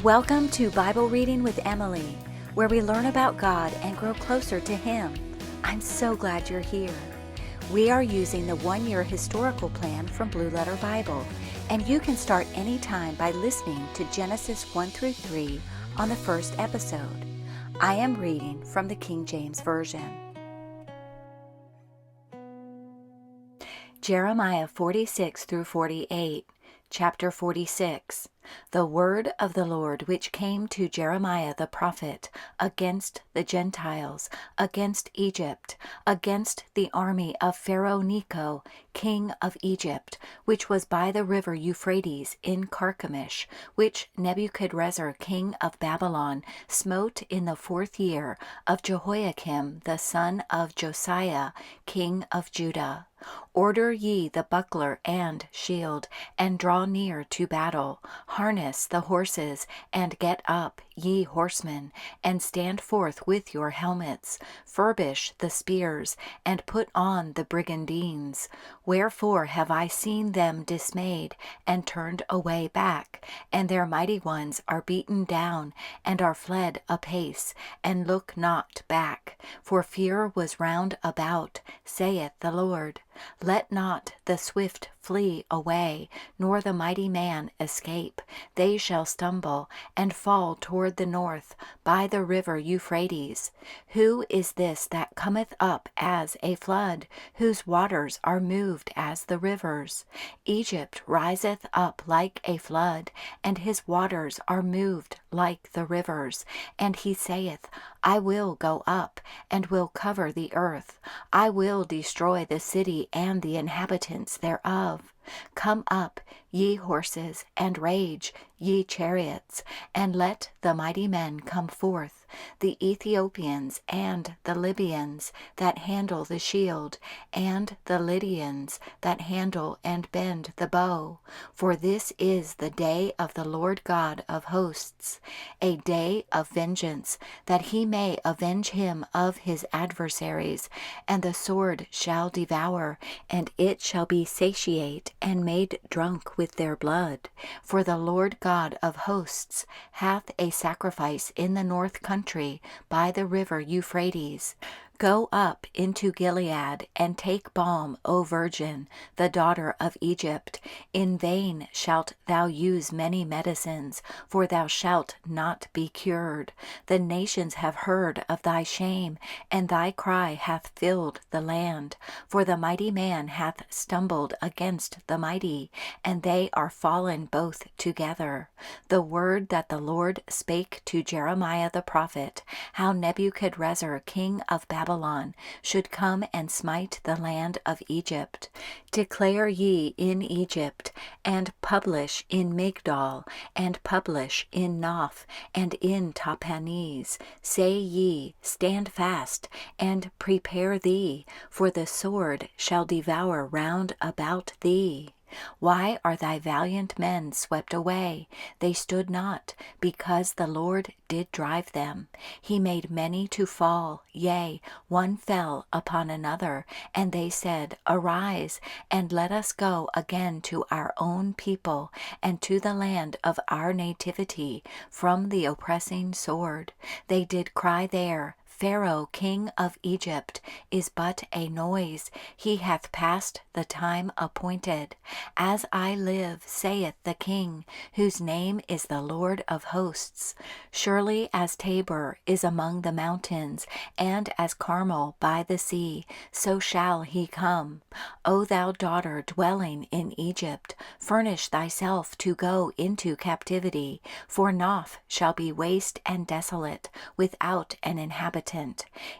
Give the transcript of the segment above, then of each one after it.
Welcome to Bible Reading with Emily, where we learn about God and grow closer to Him. I'm so glad you're here. We are using the one-year historical plan from Blue Letter Bible, and you can start anytime by listening to Genesis 1 through 3 on the first episode. I am reading from the King James Version. Jeremiah 46 through 48, Chapter 46. The word of the Lord which came to Jeremiah the prophet against the Gentiles, against Egypt, against the army of Pharaoh Necho, king of Egypt, which was by the river Euphrates in Carchemish, which Nebuchadrezzar king of Babylon smote in the 4th year of Jehoiakim the son of Josiah, king of Judah. Order ye the buckler and shield, and draw near to battle. Harness the horses, and get up, ye horsemen, and stand forth with your helmets. Furbish the spears, and put on the brigandines. Wherefore have I seen them dismayed, and turned away back, and their mighty ones are beaten down, and are fled apace, and look not back. For fear was round about, saith the Lord. Let not the swift flee away, nor the mighty man escape. They shall stumble, and fall toward the north, by the river Euphrates. Who is this that cometh up as a flood, whose waters are moved as the rivers? Egypt riseth up like a flood, and his waters are moved like the rivers. And he saith, I will go up, and will cover the earth. I will destroy the city and the inhabitants thereof. Come up, ye horses, and rage, ye chariots, and let the mighty men come forth, the Ethiopians and the Libyans that handle the shield, and the Lydians that handle and bend the bow. For this is the day of the Lord God of hosts, a day of vengeance, that he may avenge him of his adversaries. And the sword shall devour, and it shall be satiate and made drunk with their blood. For the Lord God of hosts hath a sacrifice in the north country by the river Euphrates. Go up into Gilead, and take balm, O virgin, the daughter of Egypt. In vain shalt thou use many medicines, for thou shalt not be cured. The nations have heard of thy shame, and thy cry hath filled the land. For the mighty man hath stumbled against the mighty, and they are fallen both together. The word that the Lord spake to Jeremiah the prophet, how Nebuchadrezzar king of Babylon should come and smite the land of Egypt. Declare ye in Egypt, and publish in Migdol, and publish in Noph, and in Tahpanhes. Say ye, stand fast, and prepare thee, for the sword shall devour round about thee. Why are thy valiant men swept away? They stood not, because the Lord did drive them. He made many to fall, yea, one fell upon another. And they said, Arise, and let us go again to our own people, and to the land of our nativity, from the oppressing sword. They did cry there, Pharaoh king of Egypt is but a noise. He hath passed the time appointed. As I live, saith the King, whose name is the Lord of hosts, surely as Tabor is among the mountains, and as Carmel by the sea, so shall he come. O thou daughter dwelling in Egypt, furnish thyself to go into captivity, for Noph shall be waste and desolate, without an inhabitant.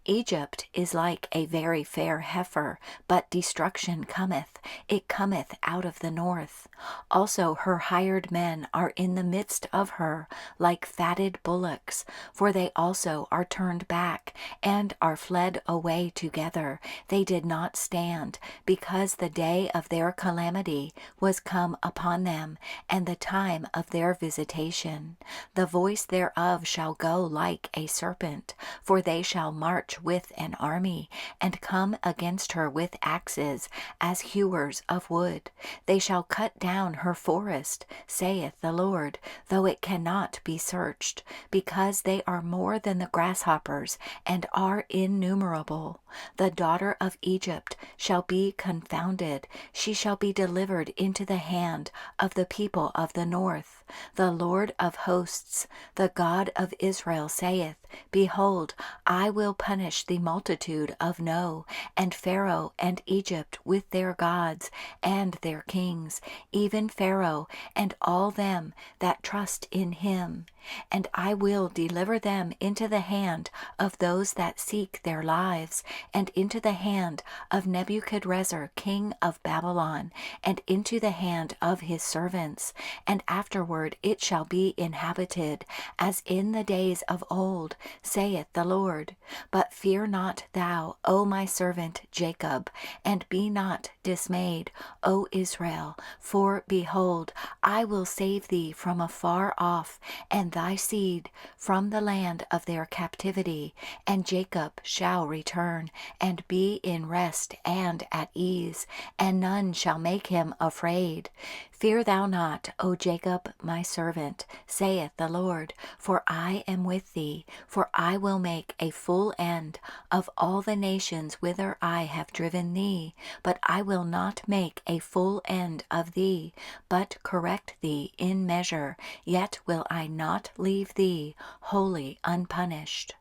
Egypt is like a very fair heifer, but destruction cometh. It cometh out of the north. Also her hired men are in the midst of her, like fatted bullocks, for they also are turned back, and are fled away together. They did not stand, because the day of their calamity was come upon them, and the time of their visitation. The voice thereof shall go like a serpent, for they they shall march with an army, and come against her with axes, as hewers of wood. They shall cut down her forest, saith the Lord, though it cannot be searched, because they are more than the grasshoppers, and are innumerable. The daughter of Egypt shall be confounded, she shall be delivered into the hand of the people of the north. The Lord of hosts, the God of Israel, saith, Behold, I will punish the multitude of No, and Pharaoh and Egypt with their gods and their kings, even Pharaoh and all them that trust in him. And I will deliver them into the hand of those that seek their lives, and into the hand of Nebuchadrezzar king of Babylon, and into the hand of his servants. And afterward it shall be inhabited, as in the days of old, saith the Lord. But fear not thou, O my servant Jacob, and be not dismayed, O Israel, for behold, I will save thee from afar off, and thy seed from the land of their captivity, and Jacob shall return, and be in rest and at ease, and none shall make him afraid. Fear thou not, O Jacob, my servant, saith the Lord, for I am with thee, for I will make a full end of all the nations whither I have driven thee, but I will not make a full end of thee, but correct thee in measure, yet will I not leave thee wholly unpunished.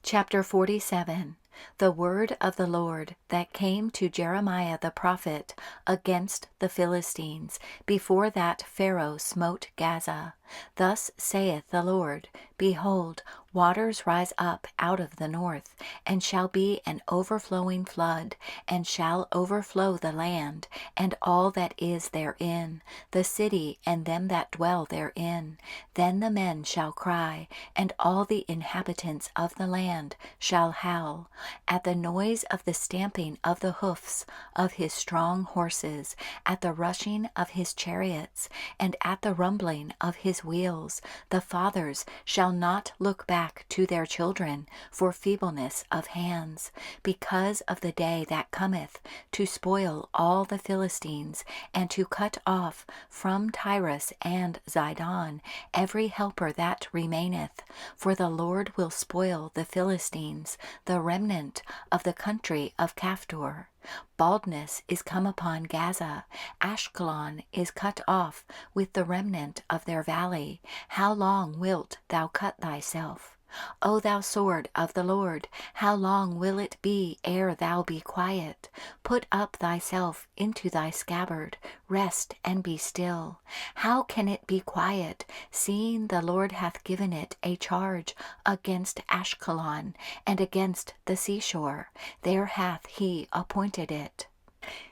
Chapter 47. The word of the Lord that came to Jeremiah the prophet against the Philistines, before that Pharaoh smote Gaza. Thus saith the Lord, Behold, waters rise up out of the north, and shall be an overflowing flood, and shall overflow the land, and all that is therein, the city and them that dwell therein. Then the men shall cry, and all the inhabitants of the land shall howl, at the noise of the stamping of the hoofs of his strong horses, at the rushing of his chariots, and at the rumbling of his wheels. The fathers shall not look back to their children for feebleness of hands, because of the day that cometh to spoil all the Philistines, and to cut off from Tyrus and Zidon every helper that remaineth. For the Lord will spoil the Philistines, the remnant of the country of Caphtor. Baldness is come upon Gaza. Ashkelon is cut off with the remnant of their valley. How long wilt thou cut thyself? O thou sword of the Lord, how long will it be ere thou be quiet? Put up thyself into thy scabbard, rest and be still. How can it be quiet, seeing the Lord hath given it a charge against Ashkelon, and against the seashore? There hath he appointed it.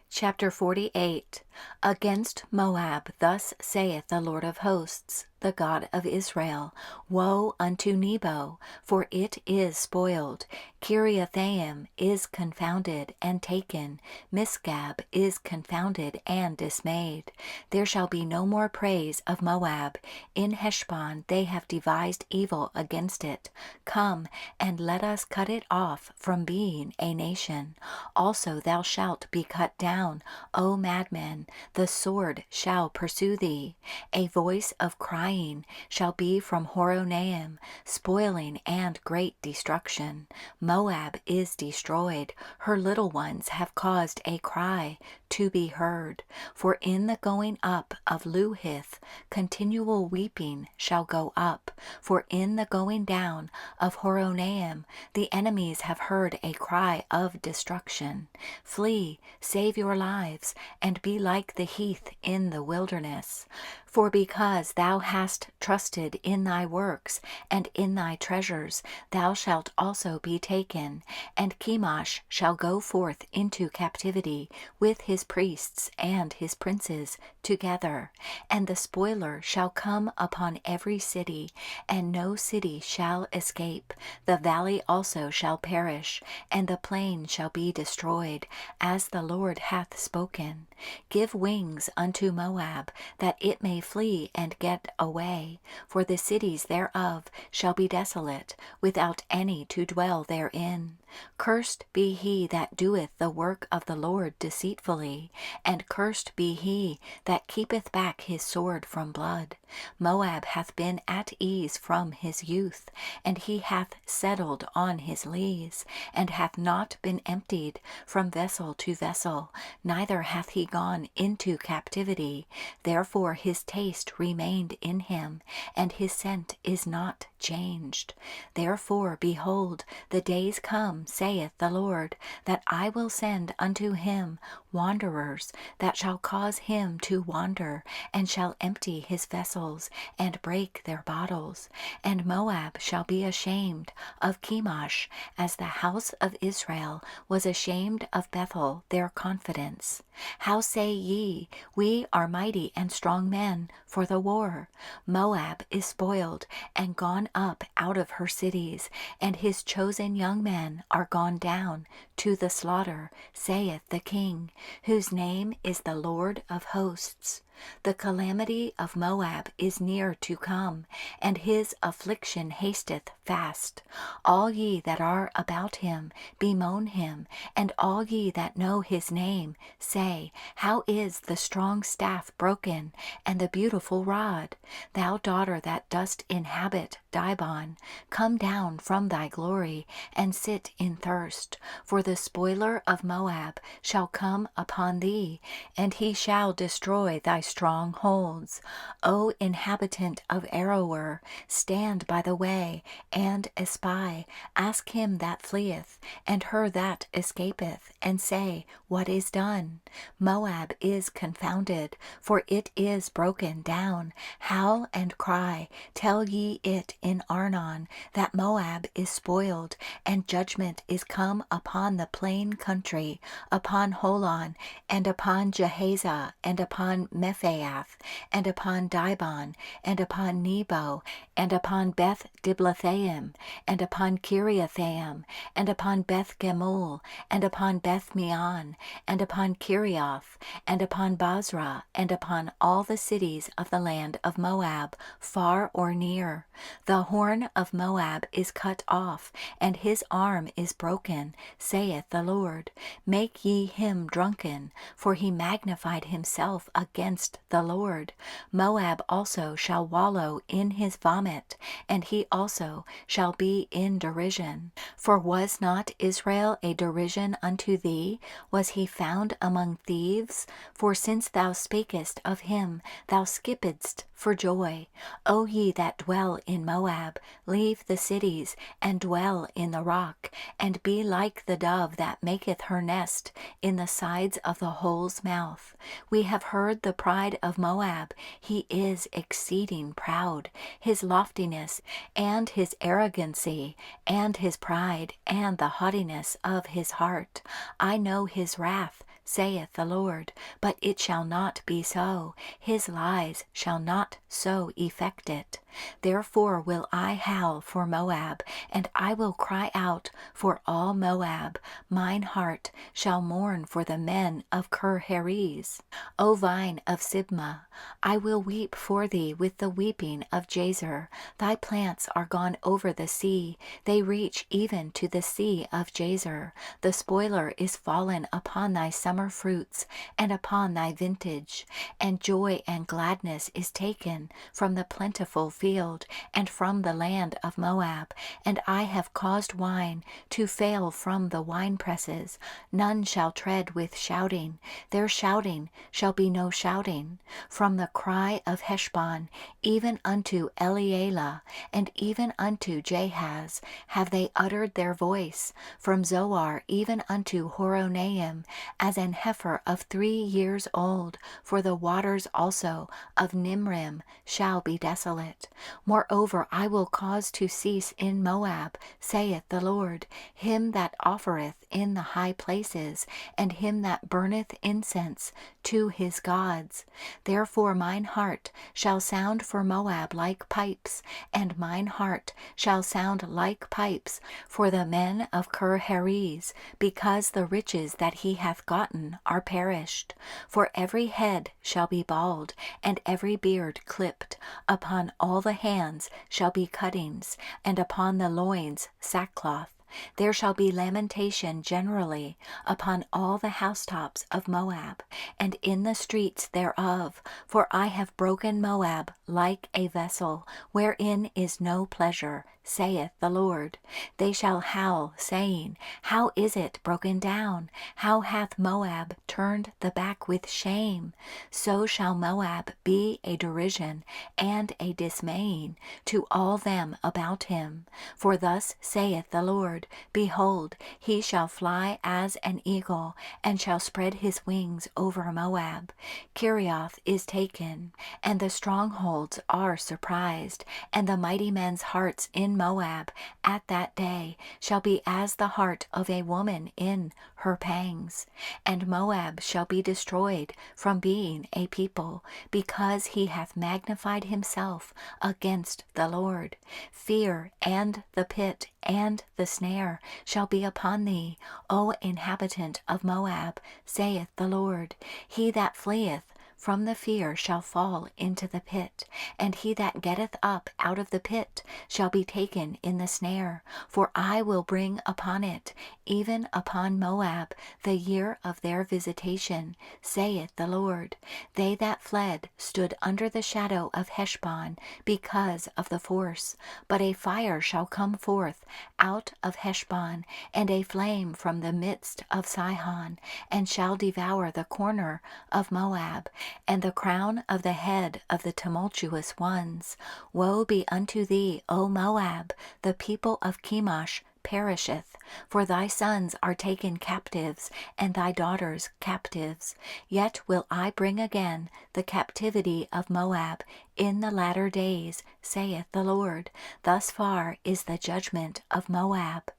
Chapter 48. Against Moab thus saith the Lord of hosts, the God of Israel, Woe unto Nebo, for it is spoiled. Kiriathaim is confounded and taken. Misgab is confounded and dismayed. There shall be no more praise of Moab. In Heshbon they have devised evil against it. Come, and let us cut it off from being a nation. Also thou shalt be cut down, O madman, the sword shall pursue thee. A voice of crying shall be from Horonaim, spoiling and great destruction. Moab is destroyed, her little ones have caused a cry to be heard. For in the going up of Luhith, continual weeping shall go up. For in the going down of Horonaim, the enemies have heard a cry of destruction. Flee, save your lives, and be like the heath in the wilderness. For because thou hast trusted in thy works and in thy treasures, thou shalt also be taken. And Chemosh shall go forth into captivity with his priests and his princes together. And the spoiler shall come upon every city, and no city shall escape. The valley also shall perish, and the plain shall be destroyed, as the Lord hath spoken. Give wings unto Moab, that it may flee and get away, for the cities thereof shall be desolate, without any to dwell therein. Cursed be he that doeth the work of the Lord deceitfully, and cursed be he that keepeth back his sword from blood. Moab hath been at ease from his youth, and he hath settled on his lees, and hath not been emptied from vessel to vessel, neither hath he gone into captivity. Therefore his taste remained in him, and his scent is not changed. Therefore, behold, the days come, saith the Lord, that I will send unto him wanderers, that shall cause him to wander, and shall empty his vessels, and break their bottles. And Moab shall be ashamed of Chemosh, as the house of Israel was ashamed of Bethel their confidence. How say ye, we are mighty and strong men for the war? Moab is spoiled and gone up out of her cities, and his chosen young men are gone down to the slaughter, saith the King, whose name is the Lord of hosts. The calamity of Moab is near to come, and his affliction hasteth fast. All ye that are about him bemoan him, and all ye that know his name say, How is the strong staff broken, and the beautiful rod? Thou daughter that dost inhabit Dibon, come down from thy glory, and sit in thirst. For the spoiler of Moab shall come upon thee, and he shall destroy thy strongholds. O inhabitant of Aroer, stand by the way, and espy, ask him that fleeth, and her that escapeth, and say, What is done? Moab is confounded, for it is broken down. Howl and cry, tell ye it in Arnon, that Moab is spoiled, and judgment is come upon the plain country, upon Holon, and upon Jahazah, and upon Mephaath, and upon Dibon, and upon Nebo, and upon Beth Diblathaim, and upon Kiriathaim, and upon Beth Gemul, and upon Beth Meon, and upon Kirioth, and upon Basra, and upon all the cities of the land of Moab, far or near. The horn of Moab is cut off, and his arm is broken, saith the Lord. Make ye him drunken, for he magnified himself against the Lord. Moab also shall wallow in his vomit, and he also shall be in derision. For was not Israel a derision unto thee? Was he found among thieves? For since thou spakest of him, thou skippedst for joy. O ye that dwell in Moab, leave the cities, and dwell in the rock, and be like the dove that maketh her nest in the sides of the hole's mouth. We have heard the pride of Moab. He is exceeding proud. His loftiness, and his arrogancy, and his pride, and the haughtiness of his heart. I know his wrath, saith the Lord, but it shall not be so. His lies shall not so effect it. Therefore will I howl for Moab, and I will cry out for all Moab. Mine heart shall mourn for the men of Kir-Heriz. O vine of Sibmah, I will weep for thee with the weeping of Jazer. Thy plants are gone over the sea, they reach even to the sea of Jazer. The spoiler is fallen upon thy summer fruits, and upon thy vintage, and joy and gladness is taken from the plentiful field, and from the land of Moab. And I have caused wine to fail from the winepresses. None shall tread with shouting. Their shouting shall be no shouting. From the cry of Heshbon even unto Elealeh, and even unto Jahaz, have they uttered their voice. From Zoar even unto Horonaim, as an heifer of 3 years old. For the waters also of Nimrim shall be desolate. Moreover, I will cause to cease in Moab, saith the Lord, him that offereth in the high places, and him that burneth incense to his gods. Therefore mine heart shall sound for Moab like pipes, and mine heart shall sound like pipes for the men of Kir-Heriz, because the riches that he hath gotten begotten are perished. For every head shall be bald, and every beard clipped. Upon all the hands shall be cuttings, and upon the loins sackcloth. There shall be lamentation generally upon all the housetops of Moab, and in the streets thereof. For I have broken Moab like a vessel, wherein is no pleasure, saith the Lord. They shall howl, saying, How is it broken down? How hath Moab turned the back with shame? So shall Moab be a derision and a dismaying to all them about him. For thus saith the Lord, Behold, he shall fly as an eagle, and shall spread his wings over Moab. Kerioth is taken, and the strongholds are surprised, and the mighty men's hearts in Moab at that day shall be as the heart of a woman in her pangs. And Moab shall be destroyed from being a people, because he hath magnified himself against the Lord. Fear and the pit and the snare shall be upon thee, O inhabitant of Moab, saith the Lord. He that fleeth from the fear shall fall into the pit, and he that getteth up out of the pit shall be taken in the snare. For I will bring upon it, even upon Moab, the year of their visitation, saith the Lord. They that fled stood under the shadow of Heshbon because of the force. But a fire shall come forth out of Heshbon, and a flame from the midst of Sihon, and shall devour the corner of Moab, and the crown of the head of the tumultuous ones. Woe be unto thee, O Moab! The people of Chemosh perisheth, for thy sons are taken captives, and thy daughters captives. Yet will I bring again the captivity of Moab in the latter days, saith the Lord. Thus far is the judgment of Moab.